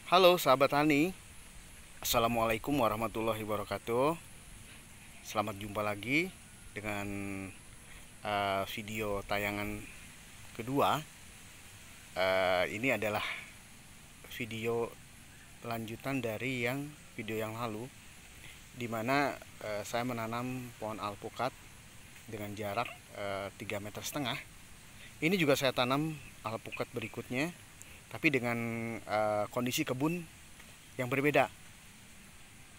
Halo sahabat tani, Assalamualaikum warahmatullahi wabarakatuh. Selamat jumpa lagi dengan video tayangan kedua. Ini adalah video lanjutan dari video yang lalu, di mana saya menanam pohon alpukat dengan jarak 3,5 meter. Ini juga saya tanam alpukat berikutnya, tapi dengan kondisi kebun yang berbeda.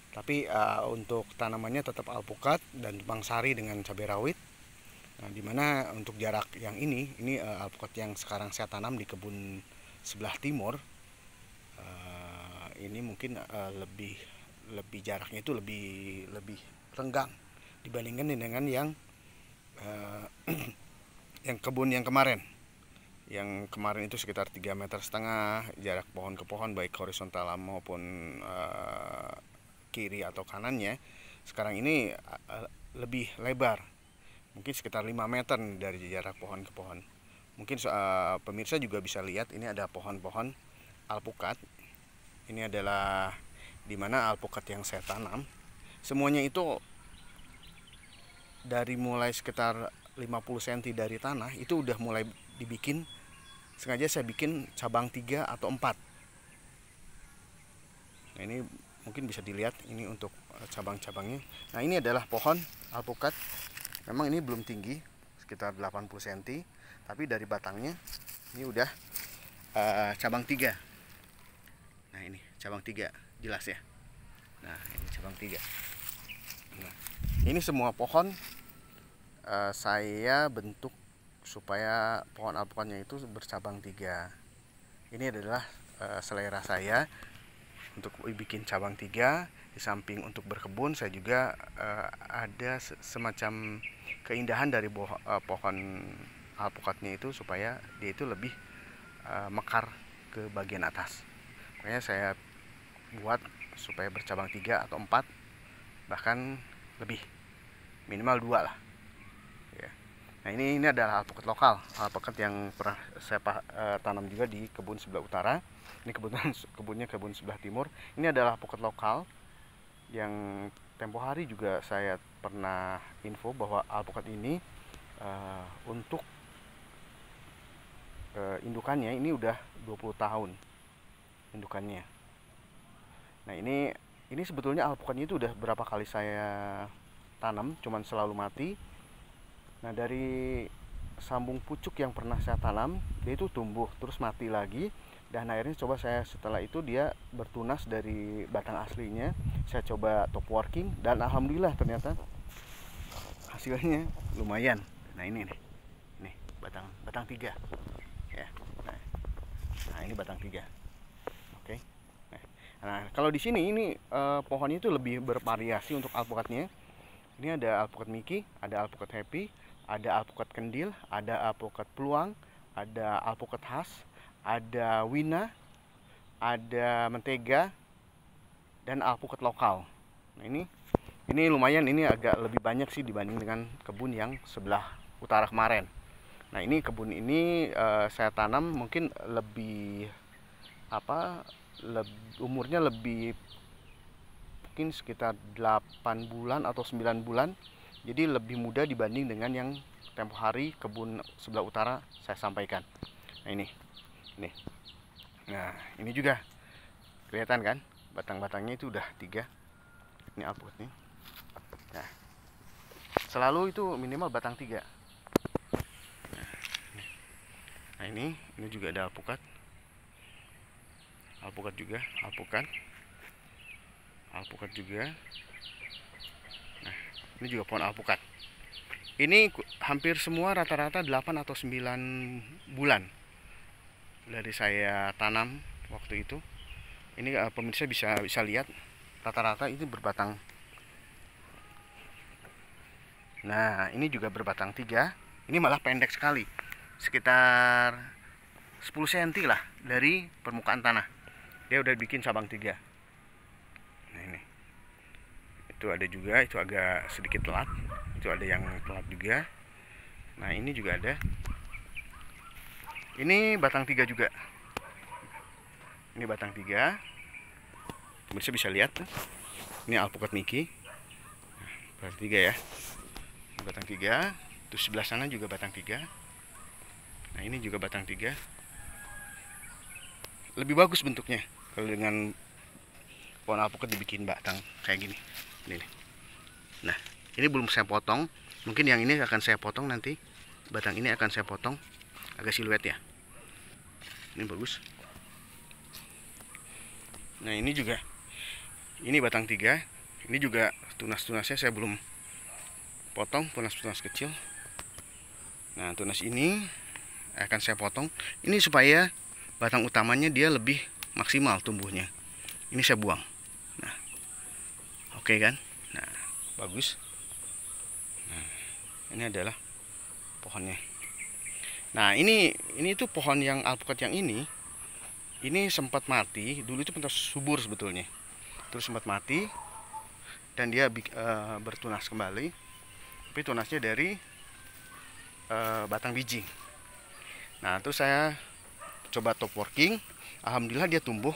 Tapi untuk tanamannya tetap alpukat dan tumpang sari dengan cabai rawit. Nah, dimana untuk jarak yang ini alpukat yang sekarang saya tanam di kebun sebelah timur. Ini mungkin lebih jaraknya itu lebih renggang dibandingkan dengan yang yang kebun yang kemarin. Yang kemarin itu sekitar 3,5 meter jarak pohon ke pohon, baik horizontal maupun kiri atau kanannya. Sekarang ini lebih lebar, mungkin sekitar 5 meter dari jarak pohon ke pohon. Mungkin pemirsa juga bisa lihat, ini ada pohon-pohon alpukat. Ini adalah dimana alpukat yang saya tanam. Semuanya itu dari mulai sekitar 50 cm dari tanah itu udah mulai dibikin. Sengaja saya bikin cabang 3 atau 4. Nah, ini mungkin bisa dilihat ini untuk cabang-cabangnya. Nah, ini adalah pohon alpukat. Memang ini belum tinggi, sekitar 80 cm, tapi dari batangnya ini udah cabang 3. Nah, ini cabang 3, jelas ya. Nah, ini cabang 3. Nah, ini semua pohon saya bentuk supaya pohon alpukatnya itu bercabang 3. Ini adalah selera saya untuk bikin cabang 3. Di samping untuk berkebun, saya juga ada semacam keindahan dari pohon alpukatnya itu, supaya dia itu lebih mekar ke bagian atas. Makanya saya buat supaya bercabang 3 atau 4, bahkan lebih, minimal 2 lah. Nah, ini adalah alpukat lokal, alpukat yang pernah saya tanam juga di kebun sebelah utara. Ini kebetulan kebunnya kebun sebelah timur. Ini adalah alpukat lokal yang tempo hari juga saya pernah info bahwa alpukat ini untuk indukannya ini udah 20 tahun indukannya. Nah, ini sebetulnya alpukatnya itu udah berapa kali saya tanam, cuman selalu mati. Nah, dari sambung pucuk yang pernah saya tanam, dia itu tumbuh terus mati lagi. Dan akhirnya coba saya, setelah itu dia bertunas dari batang aslinya, saya coba top working dan alhamdulillah ternyata hasilnya lumayan. Nah, ini nih. Nih, batang 3. Ya. Nah, ini batang 3. Oke. Nah, kalau di sini ini pohonnya itu lebih bervariasi untuk alpukatnya. Ini ada alpukat Miki, ada alpukat Happy, ada alpukat kendil, ada alpukat peluang, ada alpukat khas, ada wina, ada mentega, dan alpukat lokal. Nah, ini lumayan, ini agak lebih banyak sih dibanding dengan kebun yang sebelah utara kemarin. Nah, ini kebun ini saya tanam mungkin lebih umurnya lebih mungkin sekitar 8 bulan atau 9 bulan. Jadi lebih mudah dibanding dengan yang tempo hari kebun sebelah utara saya sampaikan. Nah, ini. Nah, ini juga kelihatan kan, batang-batangnya itu udah 3. Ini alpukatnya. Selalu itu minimal batang 3. Nah, ini juga ada alpukat. Alpukat juga, alpukat juga. Nah, ini juga pohon alpukat. Ini hampir semua rata-rata 8 atau 9 bulan dari saya tanam waktu itu. Ini pemirsa bisa lihat rata-rata itu berbatang. Nah, ini juga berbatang 3. Ini malah pendek sekali, sekitar 10 cm lah dari permukaan tanah. Dia udah bikin cabang 3. Nah, ini. Itu ada juga, itu agak sedikit telat. Itu ada yang telat juga. Nah, ini juga ada. Ini batang 3 juga. Ini batang 3. Pemirsa bisa lihat, ini alpukat Mickey. Batang 3 ya, batang 3. Terus sebelah sana juga batang 3. Nah ini juga batang 3. Lebih bagus bentuknya kalau dengan pohon alpukat dibikin batang kayak gini. Ini. Nah ini belum saya potong. Mungkin yang ini akan saya potong nanti. Batang ini akan saya potong agak siluet ya. Ini bagus. Nah ini juga, ini batang 3. Ini juga tunas-tunasnya saya belum potong, tunas-tunas kecil. Nah tunas ini akan saya potong. Ini supaya batang utamanya dia lebih maksimal tumbuhnya. Ini saya buang. Nah oke kan. Nah bagus. Nah ini adalah pohonnya. Nah ini tuh pohon yang alpukat yang ini sempat mati. Dulu itu pentas subur sebetulnya, terus sempat mati dan dia bertunas kembali. Tapi tunasnya dari batang biji. Nah terus saya coba top working, alhamdulillah dia tumbuh.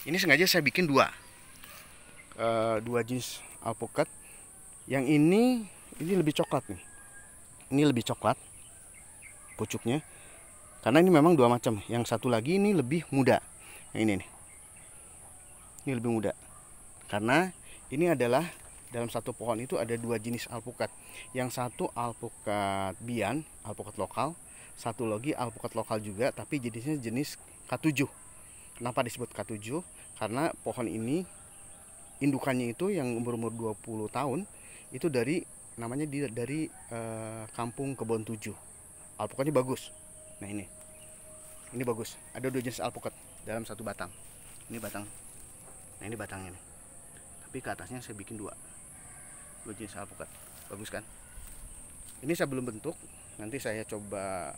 Ini sengaja saya bikin dua jenis alpukat. Yang ini lebih coklat nih. Ini lebih coklat pucuknya, karena ini memang dua macam. Yang satu lagi ini lebih muda. Yang ini nih, ini lebih muda, karena ini adalah dalam satu pohon itu ada dua jenis alpukat. Yang satu alpukat bian, alpukat lokal. Satu lagi alpukat lokal juga, tapi jenisnya jenis K7. Kenapa disebut K7? Karena pohon ini indukannya itu yang umur 20 tahun itu dari namanya dari kampung Kebon 7. Alpukatnya bagus. Nah ini bagus. Ada dua jenis alpukat dalam satu batang. Ini batang. Nah ini batangnya nih. Tapi ke atasnya saya bikin dua jenis alpukat. Bagus kan? Ini saya belum bentuk. Nanti saya coba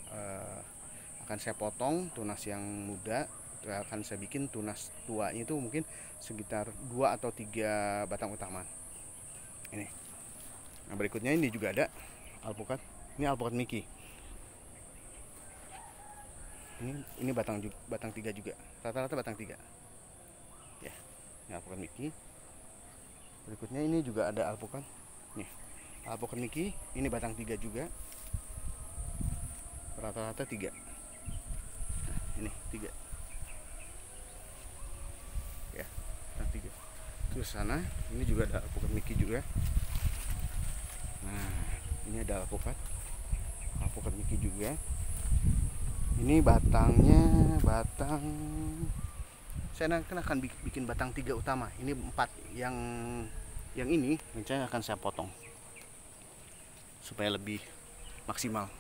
akan saya potong tunas yang muda. Akan saya bikin tunas tuanya itu mungkin sekitar 2 atau 3 batang utama. Ini. Nah berikutnya ini juga ada alpukat. Ini alpukat Mickey. Ini batang 3 juga. Rata-rata batang 3. Ya. Ini alpukat Mickey. Berikutnya ini juga ada alpukat. Nih. Alpukat Mickey, ini batang 3 juga. Rata-rata 3. Nah, ini 3. Ya, batang 3. Terus sana, ini juga ada alpukat Mickey juga. Nah, ini ada alpukat Mickey juga. Ini batangnya saya akan bikin batang 3 utama. Ini 4 yang ini rencana akan saya potong supaya lebih maksimal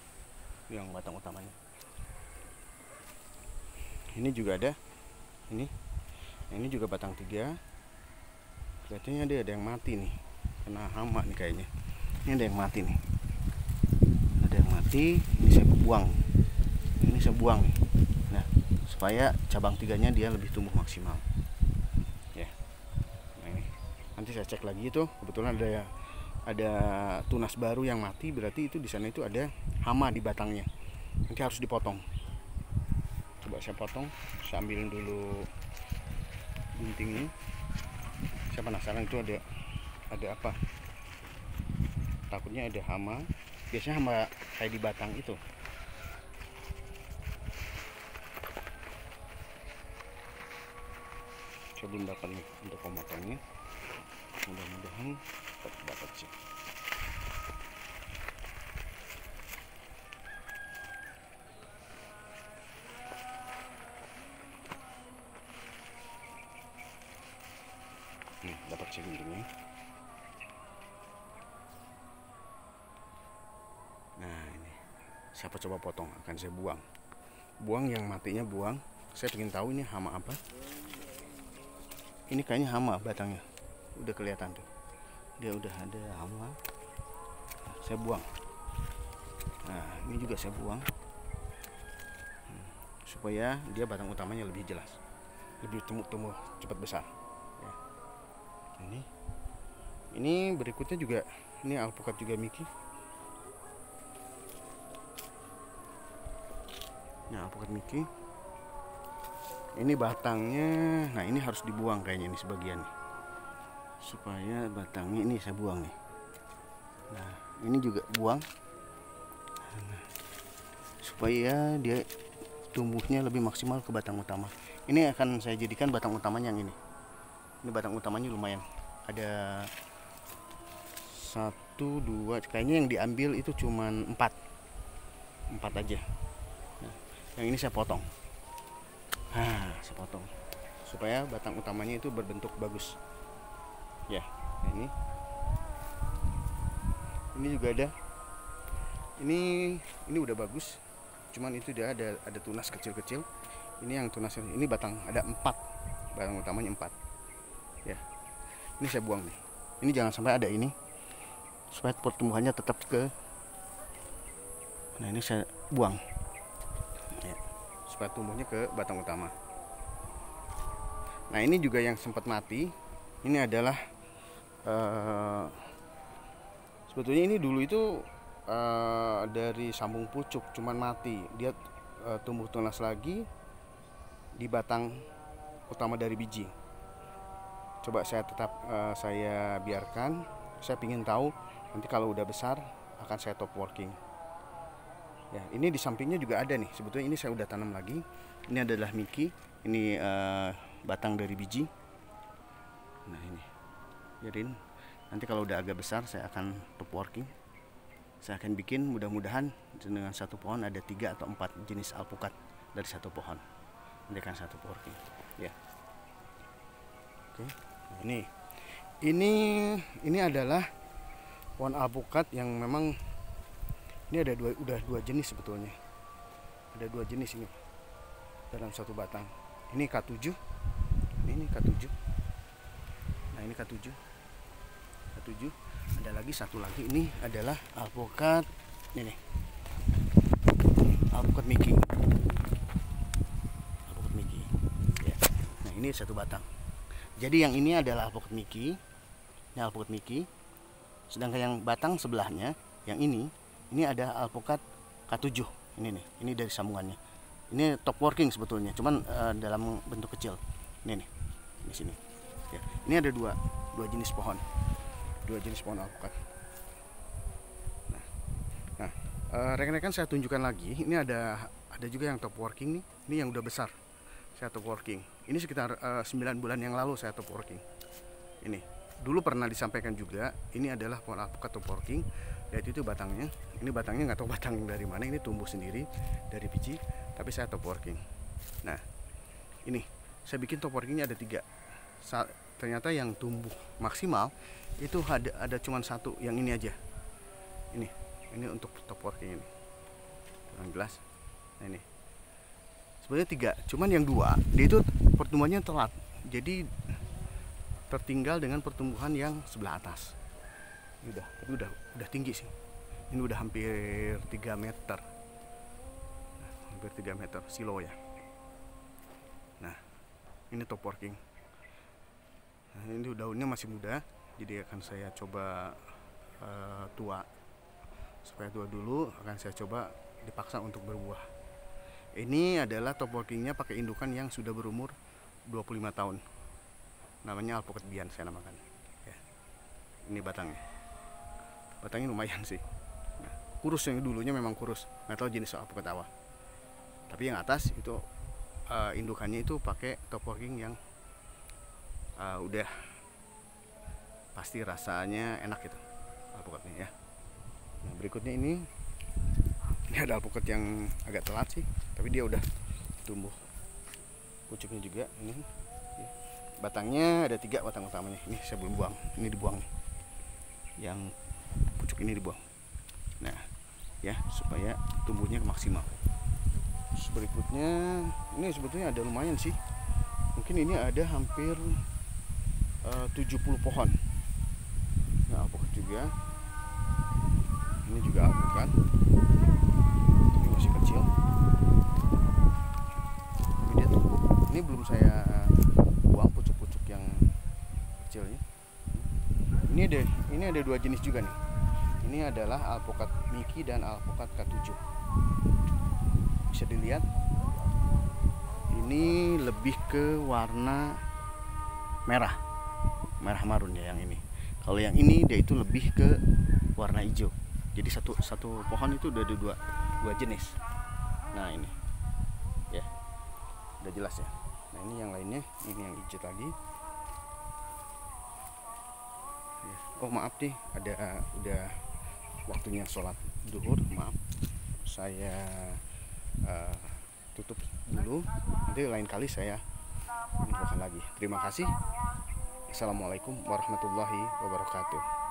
yang batang utamanya. Ini juga ada. Ini juga batang 3. Kelihatannya ada yang mati nih. Kena hama nih kayaknya. Ini ada yang mati nih. Ada yang mati. Ini saya buang. Ini saya buang. Nah, supaya cabang 3-nya dia lebih tumbuh maksimal. Ya. Nah ini. Nanti saya cek lagi itu. Kebetulan ada tunas baru yang mati, berarti itu di sana itu ada hama di batangnya. Nanti harus dipotong. Coba saya potong. Saya ambilin dulu guntingnya. Saya penasaran itu ada apa. Takutnya ada hama. Biasanya hama kayak di batang itu. Saya belum dapat nih untuk pemotongnya. Mudah-mudahan dapat sih. Dapat sih guntingnya. Nah ini saya coba potong, akan saya buang yang matinya, buang. Saya ingin tahu ini hama apa. Ini kayaknya hama batangnya, udah kelihatan tuh, dia udah ada hama. Nah, saya buang. Nah ini juga saya buang supaya dia batang utamanya lebih jelas, lebih tumbuh cepat besar ya. Ini berikutnya juga, ini alpukat juga Mickey. Nah alpukat Mickey Ini batangnya, nah ini harus dibuang kayaknya ini sebagian nih, supaya batangnya ini saya buang nih. Nah ini juga buang, supaya dia tumbuhnya lebih maksimal ke batang utama. Ini akan saya jadikan batang utamanya yang ini. Ini batang utamanya lumayan. Ada 1, 2, kayaknya yang diambil itu cuman 4 aja. Nah, yang ini saya potong. Saya potong supaya batang utamanya itu berbentuk bagus. Ya, ini juga ada. Ini udah bagus. Cuman itu dia ada tunas kecil-kecil. Ini yang tunasnya ini batang ada 4. Batang utamanya 4. Ya. Ini saya buang nih. Ini jangan sampai ada ini. Supaya pertumbuhannya tetap ke. Nah, ini saya buang. Ya. Supaya tumbuhnya ke batang utama. Nah, ini juga yang sempat mati. Ini adalah sebetulnya ini dulu itu dari sambung pucuk, cuman mati. Dia tumbuh tunas lagi di batang utama dari biji. Coba saya tetap saya biarkan. Saya ingin tahu nanti kalau udah besar akan saya top working. Ya, ini di sampingnya juga ada nih. Sebetulnya ini saya udah tanam lagi. Ini adalah Miki. Ini batang dari biji. Nah ini, biarin. Nanti kalau udah agak besar saya akan top working. Saya akan bikin, mudah-mudahan dengan satu pohon ada 3 atau 4 jenis alpukat dari satu pohon. Nanti akan satu working. Ya. Oke. Ini adalah pohon alpukat yang memang ini ada udah 2 jenis sebetulnya. Ada 2 jenis ini dalam satu batang. Ini K7. Ini K7. Nah, ini K7. Ada lagi satu lagi, ini adalah alpukat ini. Alpukat Miki. Alpukat Miki. Ya. Nah, ini satu batang. Jadi yang ini adalah alpukat Miki. Ini alpukat Miki. Sedangkan yang batang sebelahnya, yang ini ada alpukat K7. Ini nih, ini dari sambungannya. Ini top working sebetulnya, cuman dalam bentuk kecil. Ini nih, di sini. Ya, ini ada dua jenis pohon, 2 jenis pohon alpukat. Nah, rekan-rekan saya tunjukkan lagi. Ini ada juga yang top working nih. Ini yang udah besar. Saya top working. Ini sekitar 9 bulan yang lalu saya top working. Ini dulu pernah disampaikan juga. Ini adalah pohon alpukat top working. Yaitu itu batangnya. Ini batangnya nggak tahu batang dari mana. Ini tumbuh sendiri dari biji. Tapi saya top working. Nah, ini saya bikin top workingnya ada 3. Ternyata yang tumbuh maksimal itu ada cuma 1, yang ini aja. Ini untuk top working ini. Yang jelas. Nah, ini. Sebenarnya 3, cuman yang 2 dia itu pertumbuhannya telat. Jadi tertinggal dengan pertumbuhan yang sebelah atas. Ini udah tinggi sih. Ini udah hampir 3 meter. Hampir 3 meter silo ya. Nah, ini top working. Nah, ini daunnya masih muda, jadi akan saya coba tua. Supaya tua dulu akan saya coba dipaksa untuk berbuah. Ini adalah top workingnya pakai indukan yang sudah berumur 25 tahun. Namanya alpukat bian saya namakan. Ya. Ini batangnya. Batangnya lumayan sih. Nah, kurus, yang dulunya memang kurus. Nggak tahu jenis alpukat apa. Tapi yang atas itu indukannya itu pakai top working yang udah pasti rasanya enak gitu alpukatnya ya. Nah, berikutnya ini ada alpukat yang agak telat sih, tapi dia udah tumbuh pucuknya juga. Ini ya. Batangnya ada 3 batang utamanya. Ini saya belum buang, ini dibuang nih. Yang pucuk ini dibuang. Nah, ya supaya tumbuhnya maksimal. Terus berikutnya ini sebetulnya ada lumayan sih. Mungkin ini ada hampir 70 pohon. Nah, alpukat juga. Ini juga alpukat. Ini masih kecil. Tapi dia tumbuh. Ini belum saya buang pucuk-pucuk yang kecilnya. Ini ada 2 jenis juga nih. Ini adalah alpukat Miki dan alpukat K7. Bisa dilihat. Ini lebih ke warna merah marun ya yang ini. Kalau yang ini dia itu lebih ke warna hijau. Jadi satu pohon itu udah ada dua jenis. Nah ini ya udah jelas ya. Nah ini yang lainnya, ini yang hijau tadi. Oh maaf nih, udah waktunya sholat duhur. Maaf, saya tutup dulu. Nanti lain kali saya infokan lagi. Terima kasih. Assalamualaikum warahmatullahi wabarakatuh.